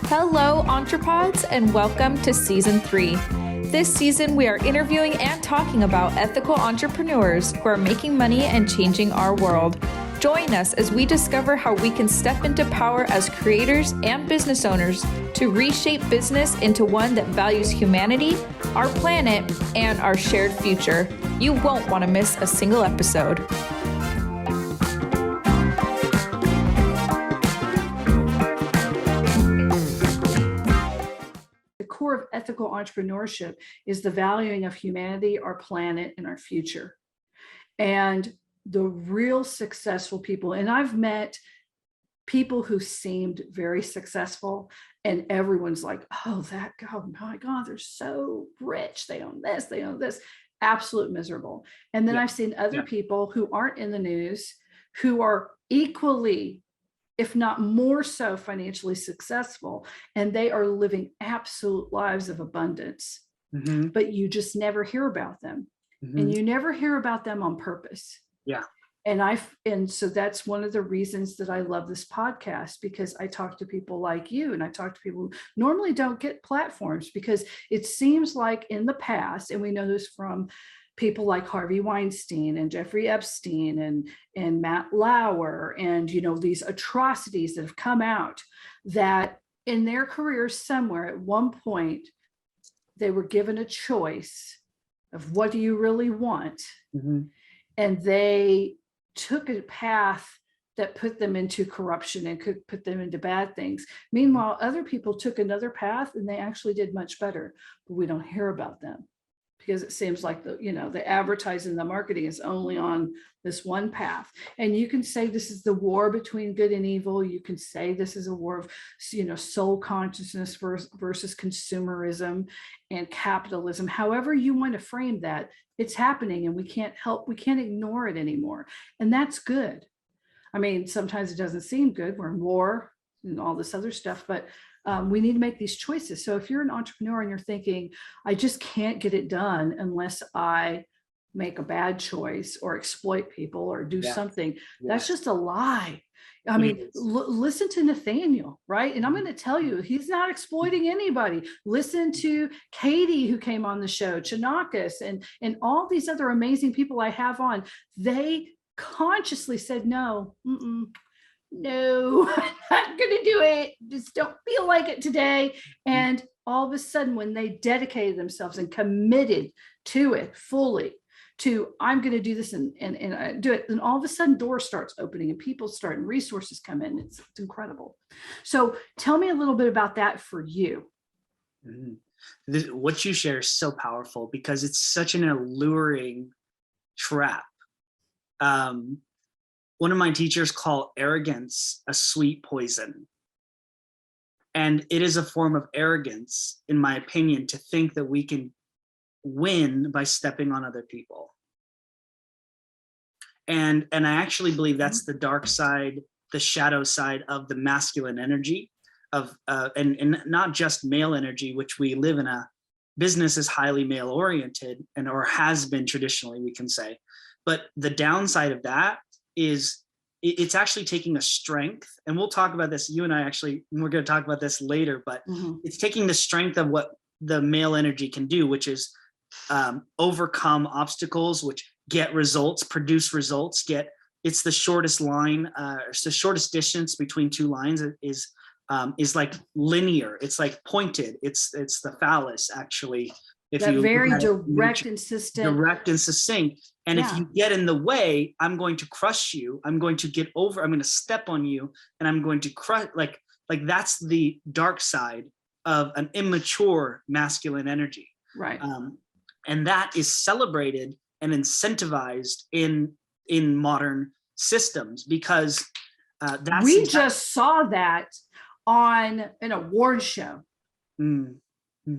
Hello, EntrePods, and welcome to Season 3. This season, we are interviewing and talking about ethical entrepreneurs who are making money and changing our world. Join us as we discover how we can step into power as creators and business owners to reshape business into one that values humanity, our planet, and our shared future. You won't want to miss a single episode. Core of ethical entrepreneurship is the valuing of humanity, our planet, and our future. And the real successful people, and I've met people who seemed very successful, and everyone's like, oh my God, they're so rich. They own this, absolute miserable. And then I've seen other people who aren't in the news, who are equally, if not more so, financially successful, and they are living absolute lives of abundance, but you just never hear about them. And you never hear about them on purpose. And so that's one of the reasons that I love this podcast, because I talk to people like you, and I talk to people who normally don't get platforms, because it seems like in the past, and we know this from people like Harvey Weinstein and Jeffrey Epstein and Matt Lauer, and these atrocities that have come out, that in their careers somewhere at one point they were given a choice of what do you really want, and they took a path that put them into corruption and could put them into bad things. Meanwhile, other people took another path and they actually did much better, but we don't hear about them, because it seems like the advertising, the marketing is only on this one path. And you can say this is the war between good and evil. You can say this is a war of, soul consciousness versus consumerism and capitalism. However you want to frame that, it's happening, and we can't ignore it anymore. And that's good. I mean, sometimes it doesn't seem good. We're in war and all this other stuff, but we need to make these choices. So if you're an entrepreneur and you're thinking, I just can't get it done unless I make a bad choice or exploit people or do something, that's just a lie. I mean, listen to Nathaniel, right? And I'm going to tell you, he's not exploiting anybody. Listen to Katie, who came on the show, Chanakas, and all these other amazing people I have on. They consciously said, no, I'm not gonna do it, just don't feel like it today. And all of a sudden, when they dedicated themselves and committed to it fully, to I'm going to do this and do it, then all of a sudden doors starts opening and people start and resources come in. It's incredible. So tell me a little bit about that for you. What you share is so powerful, because it's such an alluring trap. One of my teachers called arrogance a sweet poison. And it is a form of arrogance, in my opinion, to think that we can win by stepping on other people. And I actually believe that's the dark side, the shadow side of the masculine energy of and not just male energy, which we live in a business is highly male oriented, or has been traditionally, we can say. But the downside of that is it's actually taking a strength, and we'll talk about this, you and I actually, we're going to talk about this later, but it's taking the strength of what the male energy can do, which is overcome obstacles, which get results, produce results, it's the shortest line, it's the shortest distance between two lines is like linear, it's like pointed, it's the phallus, actually. If that you very direct and succinct. And if you get in the way, I'm going to crush you. I'm going to get over. I'm going to step on you, and I'm going to crush. Like that's the dark side of an immature masculine energy, right? And that is celebrated and incentivized in modern systems, because we just saw that on an award show.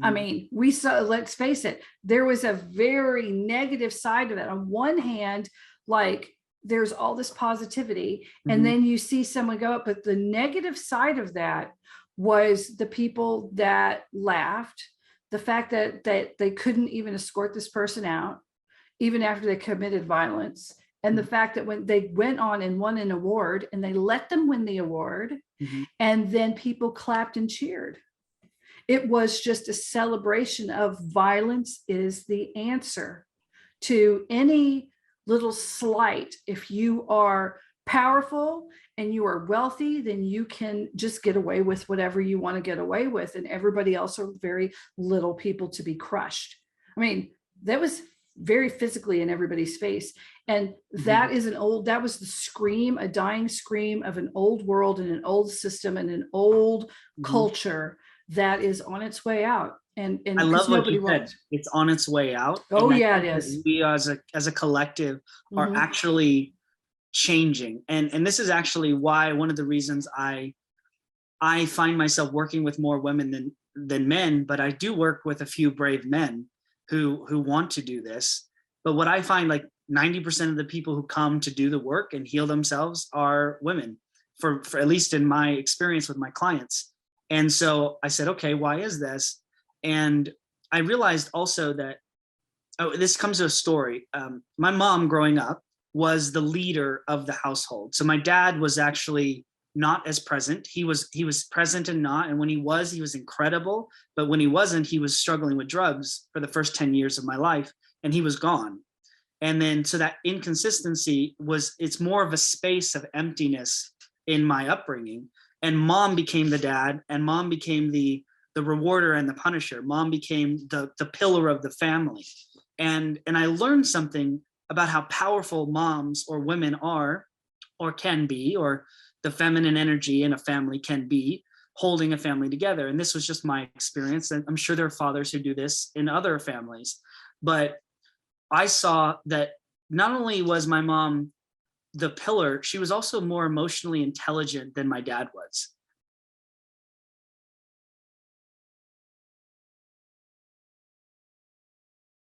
I mean, we saw, let's face it, there was a very negative side of it. On one hand, like there's all this positivity, and then you see someone go up, but the negative side of that was the people that laughed, the fact that they couldn't even escort this person out, even after they committed violence. And the fact that when they went on and won an award and they let them win the award, and then people clapped and cheered. It was just a celebration of violence is the answer to any little slight. If you are powerful and you are wealthy, then you can just get away with whatever you want to get away with. And everybody else are very little people to be crushed. I mean, that was very physically in everybody's face. And that is that was the scream, a dying scream of an old world and an old system and an old culture that is on its way out. And I love what you said. It's on its way out. Oh, yeah, it is. We as a collective are actually changing. And this is actually why one of the reasons I find myself working with more women than men, but I do work with a few brave men who want to do this. But what I find, like 90% of the people who come to do the work and heal themselves are women, for at least in my experience with my clients. And so I said, okay, why is this? And I realized also that, this comes to a story. My mom growing up was the leader of the household. So my dad was actually not as present. He was present and not. And when he was incredible. But when he wasn't, he was struggling with drugs for the first 10 years of my life, and he was gone. And then, so that inconsistency it's more of a space of emptiness in my upbringing. And mom became the dad, and mom became the rewarder and the punisher. Mom became the pillar of the family. And I learned something about how powerful moms or women are, or can be, or the feminine energy in a family can be, holding a family together. And this was just my experience. And I'm sure there are fathers who do this in other families. But I saw that not only was my mom the pillar, she was also more emotionally intelligent than my dad was.